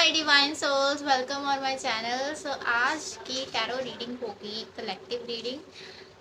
Hi divine souls, welcome on my channel. So आज की tarot reading होगी collective reading.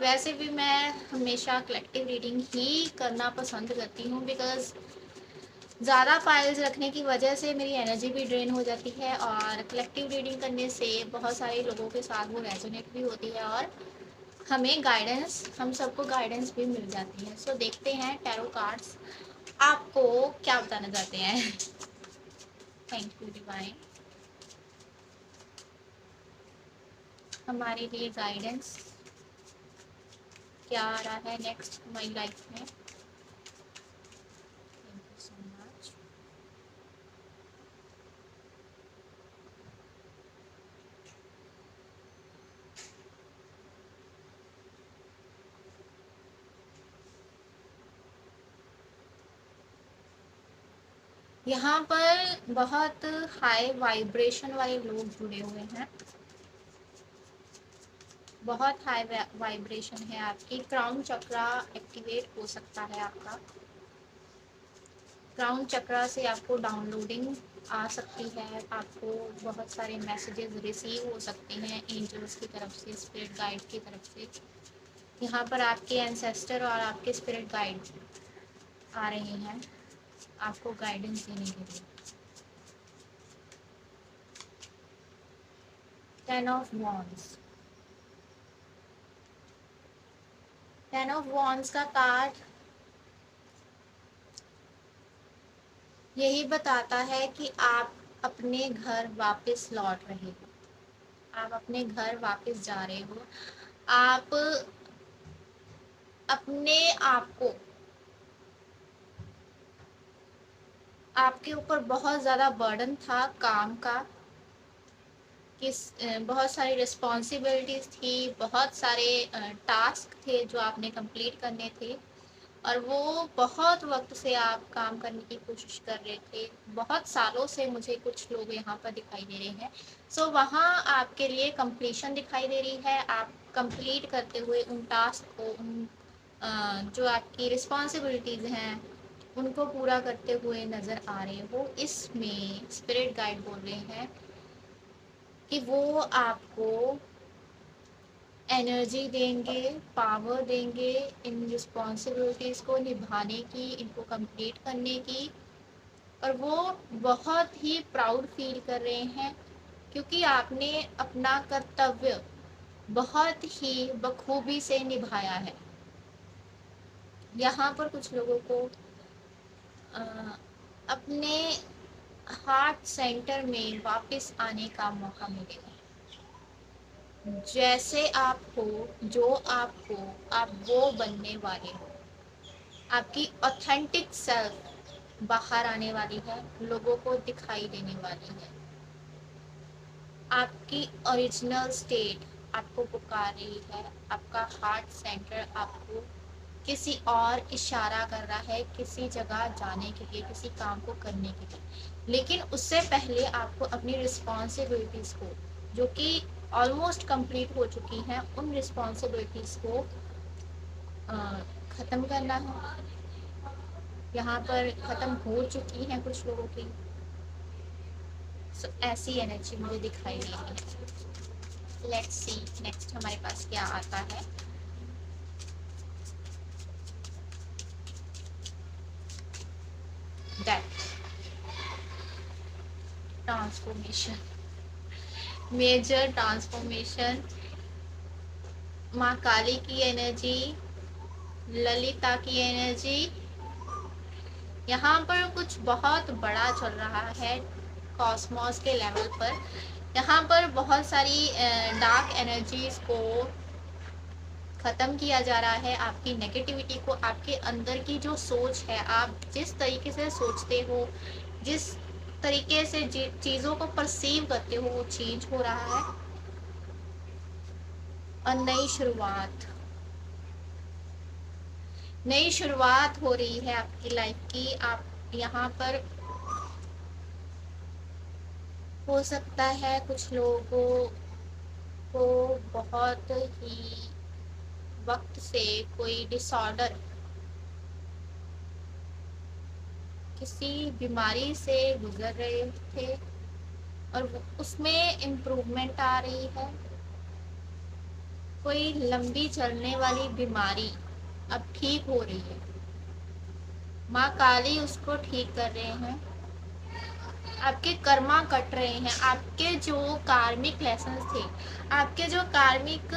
वैसे भी मैं हमेशा कलेक्टिव रीडिंग ही करना पसंद करती हूँ बिकॉज ज़्यादा फाइल्स रखने की वजह से मेरी एनर्जी भी ड्रेन हो जाती है और कलेक्टिव रीडिंग करने से बहुत सारे लोगों के साथ वो रेजोनेट भी होती है और हमें गाइडेंस, हम सबको गाइडेंस भी मिल जाती है। सो देखते हैं टैरो कार्ड्स आपको क्या बताना चाहते हैं। Thank you divine. हमारे लिए गाइडेंस क्या आ रहा है नेक्स्ट हमारी लाइफ में। Thank you so much. यहाँ पर बहुत हाई वाइब्रेशन वाले लोग जुड़े हुए हैं, बहुत हाई वाइब्रेशन है। आपकी क्राउन चक्रा एक्टिवेट हो सकता है। आपका क्राउन चक्रा से आपको डाउनलोडिंग आ सकती है, आपको बहुत सारे मैसेजेस रिसीव हो सकते हैं एंजल्स की तरफ से, स्पिरिट गाइड की तरफ से। यहाँ पर आपके एंसेस्टर और आपके स्पिरिट गाइड आ रहे हैं आपको गाइडेंस देने के लिए। 10 ऑफ वॉन्ड्स। 10 ऑफ वॉन्ड्स का कार्ड यही बताता है कि आप अपने घर वापस लौट रहे हो, आप अपने घर वापस जा रहे हो। आप अपने आप को, आपके ऊपर बहुत ज़्यादा बर्डन था काम का, बहुत सारी रिस्पॉन्सिबिलिटीज़ थी, बहुत सारे टास्क थे जो आपने कंप्लीट करने थे और वो बहुत वक्त से आप काम करने की कोशिश कर रहे थे। बहुत सालों से मुझे कुछ लोग यहाँ पर दिखाई दे रहे हैं। सो वहाँ आपके लिए कंप्लीशन दिखाई दे रही है। आप कंप्लीट करते हुए उन टास्क को, उन जो आपकी रिस्पॉन्सिबिलिटीज़ हैं उनको पूरा करते हुए नज़र आ रहे हो। इसमें स्पिरिट गाइड बोल रहे हैं कि वो आपको एनर्जी देंगे, पावर देंगे इन रिस्पॉन्सिबिलिटीज़ को निभाने की, इनको कंप्लीट करने की। और वो बहुत ही प्राउड फील कर रहे हैं क्योंकि आपने अपना कर्तव्य बहुत ही बखूबी से निभाया है। यहाँ पर कुछ लोगों को अपने हार्ट सेंटर में वापस आने का मौका मिलेगा। जैसे आप हो, जो आप हो, आप वो बनने वाले हो। आपकी ऑथेंटिक सेल्फ बाहर आने वाली है, लोगों को दिखाई देने वाली है। आपकी ओरिजिनल स्टेट आपको पुकार रही है। आपका हार्ट सेंटर आपको किसी और इशारा कर रहा है, किसी जगह जाने के लिए, किसी काम को करने के लिए। लेकिन उससे पहले आपको अपनी रिस्पॉन्सिबिलिटीज़ को, जो कि ऑलमोस्ट कंप्लीट हो चुकी हैं, उन रिस्पॉन्सिबिलिटीज़ को ख़त्म करना है। यहाँ पर ख़त्म हो चुकी हैं कुछ लोगों की। ऐसी एनर्जी मुझे दिखाई दे रही है। लेट्स सी नेक्स्ट हमारे पास क्या आता है। डेथ, ट्रांसफॉर्मेशन, मेजर ट्रांसफॉर्मेशन, माँ काली की एनर्जी, ललिता की एनर्जी। यहाँ पर कुछ बहुत बड़ा चल रहा है कॉस्मोस के लेवल पर। यहाँ पर बहुत सारी डार्क एनर्जीज को ख़त्म किया जा रहा है। आपकी नेगेटिविटी को, आपके अंदर की जो सोच है, आप जिस तरीके से सोचते हो, जिस तरीके से चीज़ों को परसीव करते हो, वो चेंज हो रहा है। और नई शुरुआत, नई शुरुआत हो रही है आपकी लाइफ की। आप यहाँ पर हो सकता है कुछ लोगों को बहुत ही वक्त से कोई डिसऑर्डर, किसी बीमारी से गुजर रहे थे और उसमें इम्प्रूवमेंट आ रही है। कोई लंबी चलने वाली बीमारी अब ठीक हो रही है, माँ काली उसको ठीक कर रहे हैं। आपके कर्मा कट रहे हैं, आपके जो कार्मिक लेसन्स थे, आपके जो कार्मिक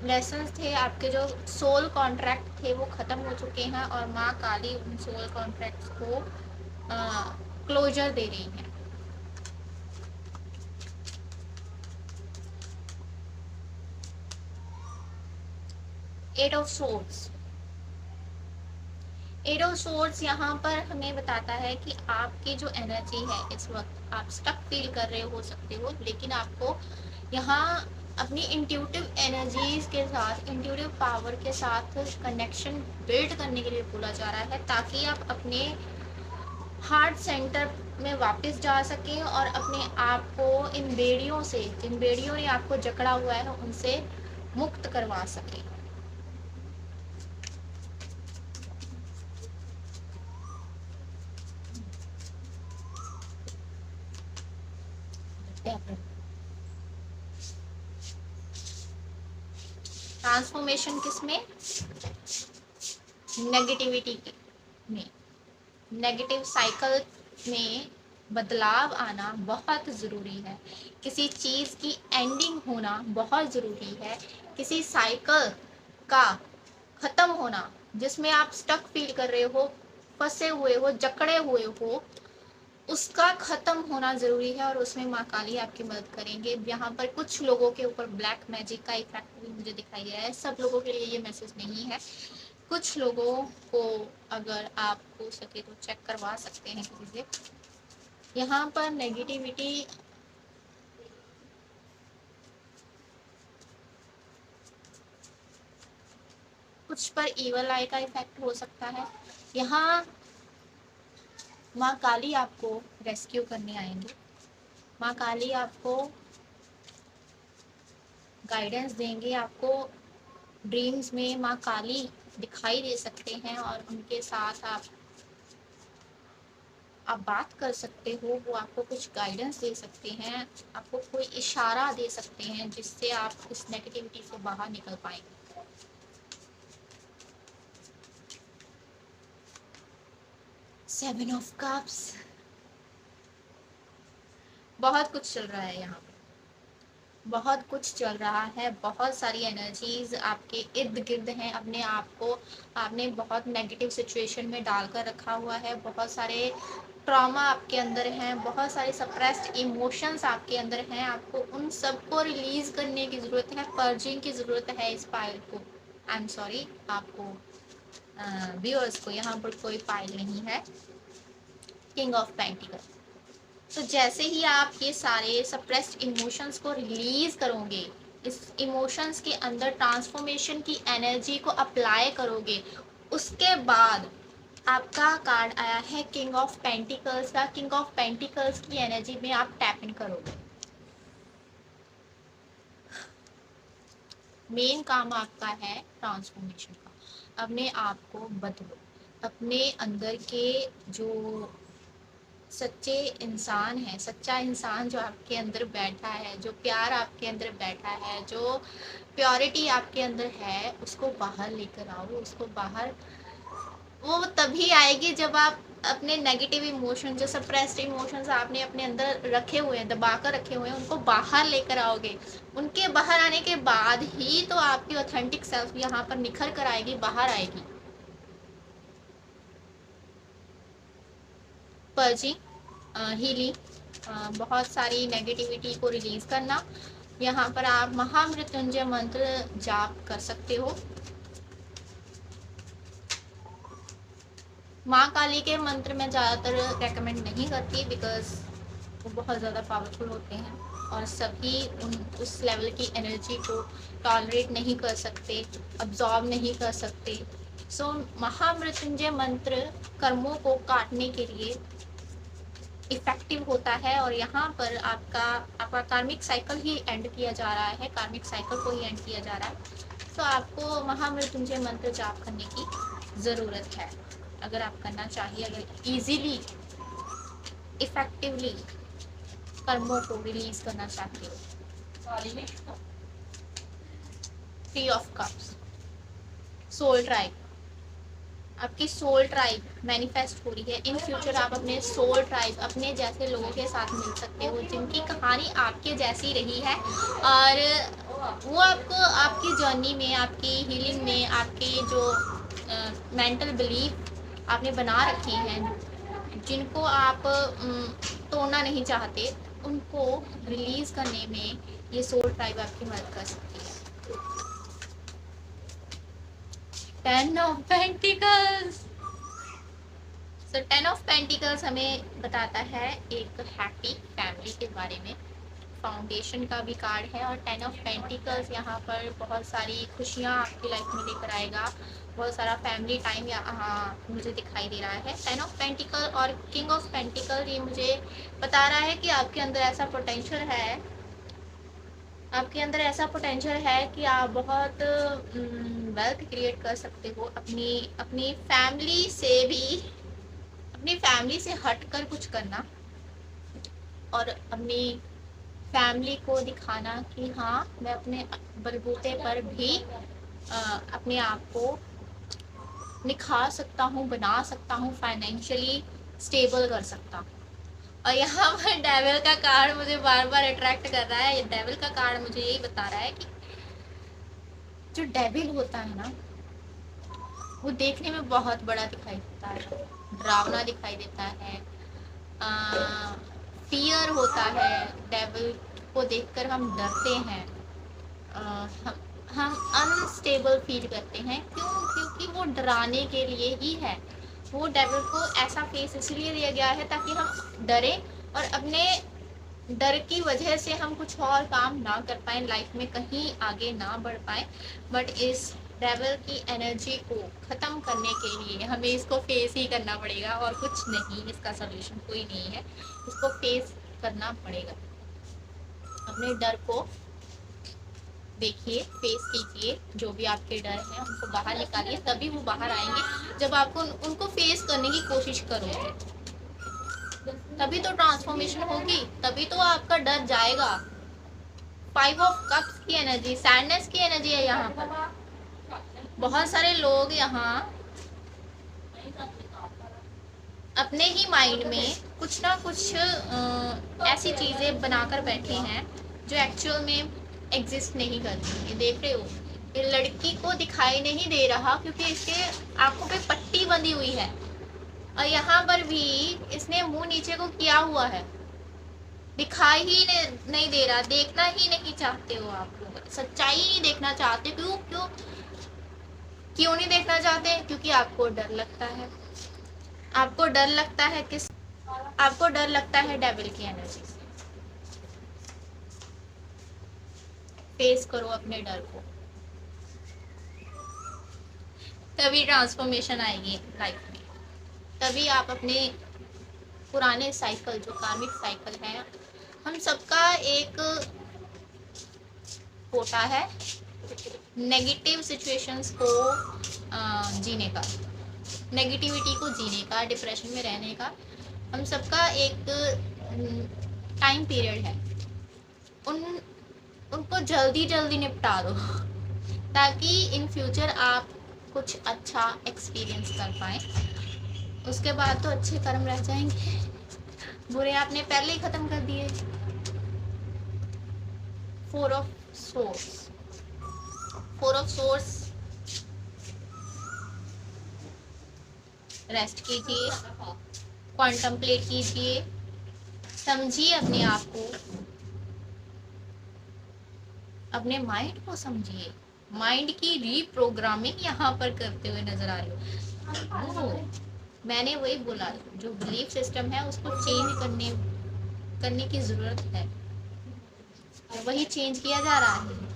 लेसन्स थे, आपके जो सोल कॉन्ट्रैक्ट थे वो ख़त्म हो चुके हैं और माँ काली उन सोल कॉन्ट्रैक्ट्स को क्लोजर दे रही हैं। Eight of swords, eight of swords यहाँ पर हमें बताता है कि आपकी जो एनर्जी है इस वक्त आप स्टक फील कर रहे हो सकते हो, लेकिन आपको यहाँ अपनी इंट्यूटिव एनर्जीज के साथ, इंट्यूटिव पावर के साथ कनेक्शन बिल्ड करने के लिए बोला जा रहा है, ताकि आप अपने हार्ट सेंटर में वापस जा सकें और अपने आप को इन बेड़ियों से, जिन बेड़ियों ने आपको जकड़ा हुआ है, उनसे मुक्त करवा सकें। ट्रांसफॉर्मेशन किसमें? नेगेटिविटी में, नेगेटिव साइकिल में बदलाव आना बहुत ज़रूरी है। किसी चीज़ की एंडिंग होना बहुत ज़रूरी है। किसी साइकिल का ख़त्म होना, जिसमें आप स्टक फील कर रहे हो, फंसे हुए हो, जकड़े हुए हो, उसका ख़त्म होना ज़रूरी है और उसमें माँ काली आपकी मदद करेंगे। यहाँ पर कुछ लोगों के ऊपर ब्लैक मैजिक का इफेक्ट भी मुझे दिखाई दे रहा है। सब लोगों के लिए ये मैसेज नहीं है। कुछ लोगों को अगर आप हो सके तो चेक करवा सकते हैं किसी से। यहाँ पर नेगेटिविटी कुछ पर ईवल आई का इफेक्ट हो सकता है। यहाँ माँ काली आपको रेस्क्यू करने आएंगे। माँ काली आपको गाइडेंस देंगे। आपको ड्रीम्स में माँ काली दिखाई दे सकते हैं और उनके साथ आप बात कर सकते हो। वो आपको कुछ गाइडेंस दे सकते हैं, आपको कोई इशारा दे सकते हैं जिससे आप इस नेगेटिविटी से बाहर निकल पाएंगे। सेवन ऑफ कप्स, बहुत कुछ चल रहा है यहाँ पे, बहुत कुछ चल रहा है। बहुत सारी एनर्जीज आपके इर्द गिर्द हैं। अपने आप को आपने बहुत नेगेटिव सिचुएशन में डालकर रखा हुआ है। बहुत सारे ट्रॉमा आपके अंदर हैं, बहुत सारे सप्रेस्ड इमोशंस आपके अंदर हैं। आपको उन सब को रिलीज करने की ज़रूरत है, पर्जिंग की ज़रूरत है इस पाइल को। आई एम सॉरी, आपको व्यूअर्स को यहाँ पर कोई पाइल नहीं है। King of pentacle. तो जैसे ही आप ये सारे सप्रेस्ड इमोशंस को रिलीज करोगे, इस इमोशंस के अंदर ट्रांसफॉर्मेशन की एनर्जी को अप्लाई करोगे, उसके बाद आपका कार्ड आया है किंग ऑफ पेंटिकल्स का। किंग ऑफ पेंटिकल्स की एनर्जी में आप टैप इन करोगे। मेन काम आपका है ट्रांसफॉर्मेशन का। अपने आप को बदलो। अपने अंदर के जो सच्चे इंसान है, सच्चा इंसान जो आपके अंदर बैठा है, जो प्यार आपके अंदर बैठा है, जो प्योरिटी आपके अंदर है, उसको बाहर लेकर आओ। उसको बाहर वो तभी आएगी जब आप अपने नेगेटिव इमोशन, जो सप्रेस्ड इमोशंस आपने अपने अंदर रखे हुए हैं, दबा कर रखे हुए हैं, उनको बाहर लेकर आओगे। उनके बाहर आने के बाद ही तो आपकी ऑथेंटिक सेल्फ यहाँ पर निखर कर आएगी, बाहर आएगी। पर्जिंग, हीलिंग, बहुत सारी नेगेटिविटी को रिलीज करना। यहाँ पर आप महामृत्युंजय मंत्र जाप कर सकते हो। माँ काली के मंत्र मैं ज़्यादातर रेकमेंड नहीं करती, बिकॉज वो बहुत ज़्यादा पावरफुल होते हैं और सभी उस लेवल की एनर्जी को टॉलरेट नहीं कर सकते, अब्जॉर्ब नहीं कर सकते। सो महामृत्युंजय मंत्र कर्मों को काटने के लिए इफेक्टिव होता है और यहाँ पर आपका कार्मिक साइकिल ही एंड किया जा रहा है, कार्मिक साइकिल को ही एंड किया जा रहा है। तो आपको महामृत्युंजय मंत्र जाप करने की ज़रूरत है, अगर आप करना चाहिए, अगर इजीली इफेक्टिवली कर्मों को रिलीज करना चाहते हो। Three of cups, soul tribe, आपकी सोल ट्राइब मैनिफेस्ट हो रही है। इन फ्यूचर आप अपने सोल ट्राइब, अपने जैसे लोगों के साथ मिल सकते हो जिनकी कहानी आपके जैसी रही है और वो आपको आपकी जर्नी में, आपकी हीलिंग में, आपके जो मेंटल बिलीफ आपने बना रखे हैं, जिनको आप तोड़ना नहीं चाहते, उनको रिलीज करने में ये सोल ट्राइब आपकी मदद कर सकती है। 10 of pentacles. So 10 of pentacles हमें बताता है एक हैप्पी फैमिली के बारे में। फाउंडेशन का भी कार्ड है और 10 ऑफ पेंटिकल्स यहाँ पर बहुत सारी खुशियाँ आपकी लाइफ में लेकर आएगा, बहुत सारा फैमिली टाइम यहाँ मुझे दिखाई दे रहा है। 10 ऑफ पेंटिकल और किंग ऑफ पेंटिकल ये मुझे बता रहा है कि आपके अंदर ऐसा पोटेंशियल है, आपके अंदर ऐसा पोटेंशियल है कि आप बहुत वेल्थ क्रिएट कर सकते हो। अपनी फैमिली से भी, अपनी फैमिली से हटकर कुछ करना और अपनी फैमिली को दिखाना कि हाँ मैं अपने बलबूते पर भी अपने आप को निखार सकता हूँ, बना सकता हूँ, फाइनेंशियली स्टेबल कर सकता हूँ। और यहाँ पर डेविल का कार्ड मुझे बार बार अट्रैक्ट कर रहा है। ये डेविल का कार्ड मुझे यही बता रहा है कि जो डेविल होता है ना, वो देखने में बहुत बड़ा दिखाई देता है, डरावना दिखाई देता है, फियर होता है। डेविल को देखकर हम डरते हैं, हम अनस्टेबल फील करते हैं। क्यों? क्योंकि वो डराने के लिए ही है। वो डेविल को ऐसा फेस इसलिए दिया गया है ताकि हम डरें और अपने डर की वजह से हम कुछ और काम ना कर पाए, लाइफ में कहीं आगे ना बढ़ पाए। बट इस डेविल की एनर्जी को ख़त्म करने के लिए हमें इसको फेस ही करना पड़ेगा और कुछ नहीं, इसका सोल्यूशन कोई नहीं है, इसको फेस करना पड़ेगा। अपने डर को देखिए, फेस कीजिए, जो भी आपके डर हैं उनको बाहर निकालिए, तभी वो बाहर आएंगे। जब आपको उनको फेस करने की कोशिश करोगे तभी तो ट्रांसफॉर्मेशन होगी, तभी तो आपका डर जाएगा। 5 ऑफ कप्स की एनर्जी, सैडनेस की एनर्जी है यहाँ पर। बहुत सारे लोग यहाँ अपने ही माइंड में कुछ ना कुछ ऐसी चीज़ें बनाकर बैठे हैं जो एक्चुअल में एग्जिस्ट नहीं करती। ये देख रहे हो, ये लड़की को दिखाई नहीं दे रहा क्योंकि इसके आंखों पे पट्टी बंधी हुई है और यहाँ पर भी इसने मुंह नीचे को किया हुआ है, दिखाई ही नहीं दे रहा, देखना ही नहीं चाहते हो आप लोग, सच्चाई नहीं देखना चाहते। क्यों क्यों क्यों नहीं देखना चाहते? क्योंकि आपको डर लगता है। आपको डर लगता है किस? आपको डर लगता है डेविल की एनर्जी से। फेस करो अपने डर को, तभी ट्रांसफॉर्मेशन आएगी लाइफ में, तभी आप अपने पुराने साइकिल, जो कार्मिक साइकिल है, हम सबका एक कोटा है नेगेटिव सिचुएशंस को जीने का, नेगेटिविटी को जीने का, डिप्रेशन में रहने का। हम सबका एक टाइम पीरियड है, उनको जल्दी जल्दी निपटा दो ताकि इन फ्यूचर आप कुछ अच्छा एक्सपीरियंस कर पाए। उसके बाद तो अच्छे कर्म रह जाएंगे, बुरे आपने पहले ही ख़त्म कर दिए। 4 of source, 4 of source, rest कीजिए, कॉन्टम्पलेट कीजिए, समझिए अपने आप को, अपने माइंड को समझिए। माइंड की रीप्रोग्रामिंग यहाँ पर करते हुए नजर आ रही हो। मैंने वही बोला, जो बिलीफ सिस्टम है उसको चेंज करने की ज़रूरत है, वही चेंज किया जा रहा है।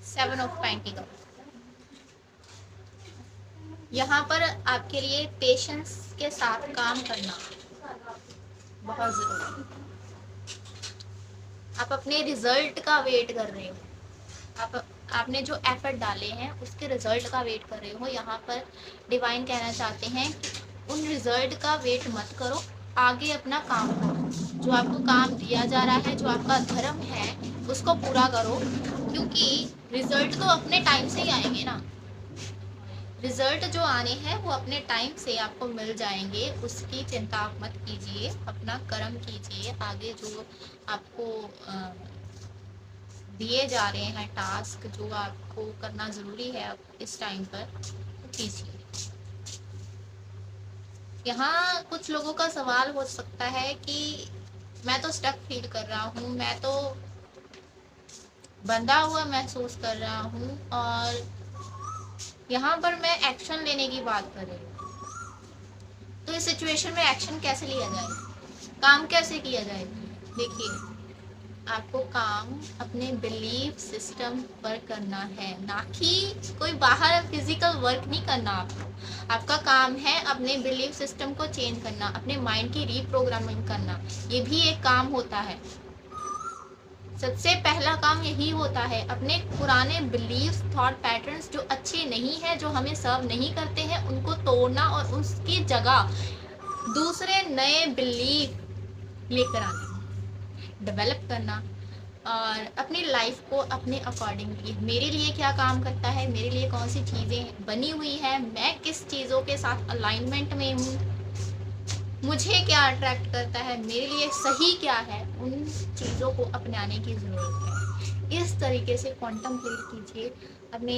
सेवन ऑफ पेंटिकल, यहाँ पर आपके लिए पेशेंस के साथ काम करना बहुत ज़रूरी है। आप अपने रिजल्ट का वेट कर रहे हो, आपने जो एफर्ट डाले हैं उसके रिजल्ट का वेट कर रहे हो। यहाँ पर डिवाइन कहना चाहते हैं कि उन रिजल्ट का वेट मत करो, आगे अपना काम करो। जो आपको काम दिया जा रहा है, जो आपका धर्म है, उसको पूरा करो, क्योंकि रिजल्ट तो अपने टाइम से ही आएंगे ना। रिजल्ट जो आने हैं वो अपने टाइम से आपको मिल जाएंगे, उसकी चिंता आप मत कीजिए। अपना कर्म कीजिए, आगे जो आपको दिए जा रहे हैं टास्क, जो आपको करना ज़रूरी है अब इस टाइम पर, कीजिए। यहाँ कुछ लोगों का सवाल हो सकता है कि मैं तो स्टक फील कर रहा हूँ, मैं तो बंधा हुआ महसूस कर रहा हूँ, और यहाँ पर मैं एक्शन लेने की बात कर रही हूँ। तो इस सिचुएशन में एक्शन कैसे लिया जाए, काम कैसे किया जाए? देखिए, आपको काम अपने बिलीफ सिस्टम पर करना है, ना कि कोई बाहर फिजिकल वर्क नहीं करना। आपका काम है अपने बिलीफ सिस्टम को चेंज करना, अपने माइंड की रीप्रोग्रामिंग करना। ये भी एक काम होता है। सबसे पहला काम यही होता है, अपने पुराने बिलीफ थॉट पैटर्न्स जो अच्छे नहीं हैं, जो हमें सर्व नहीं करते हैं, उनको तोड़ना और उसकी जगह दूसरे नए बिलीफ लेकर आना, डेवलप करना, और अपनी लाइफ को अपने अकॉर्डिंगली, मेरे लिए क्या काम करता है, मेरे लिए कौन सी चीज़ें बनी हुई है, मैं किस चीज़ों के साथ अलाइनमेंट में हूँ, मुझे क्या अट्रैक्ट करता है, मेरे लिए सही क्या है, उन चीज़ों को अपनाने की ज़रूरत है। इस तरीके से कॉन्टम्पलेट कीजिए, अपने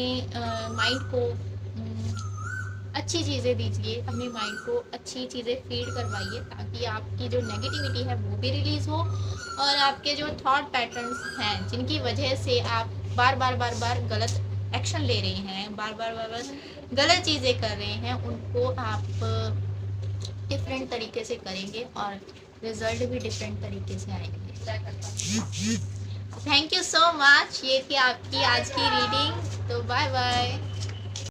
माइंड को अच्छी चीज़ें दीजिए, अपने माइंड को अच्छी चीज़ें फीड करवाइए, ताकि आपकी जो नेगेटिविटी है वो भी रिलीज़ हो, और आपके जो थॉट पैटर्न्स हैं जिनकी वजह से आप बार बार गलत एक्शन ले रहे हैं, बार बार गलत चीज़ें कर रहे हैं, उनको आप डिफरेंट तरीके से करेंगे और रिजल्ट भी डिफरेंट तरीके से आएंगे। Thank you so much. ये थी आपकी आज की रीडिंग, तो बाय बाय।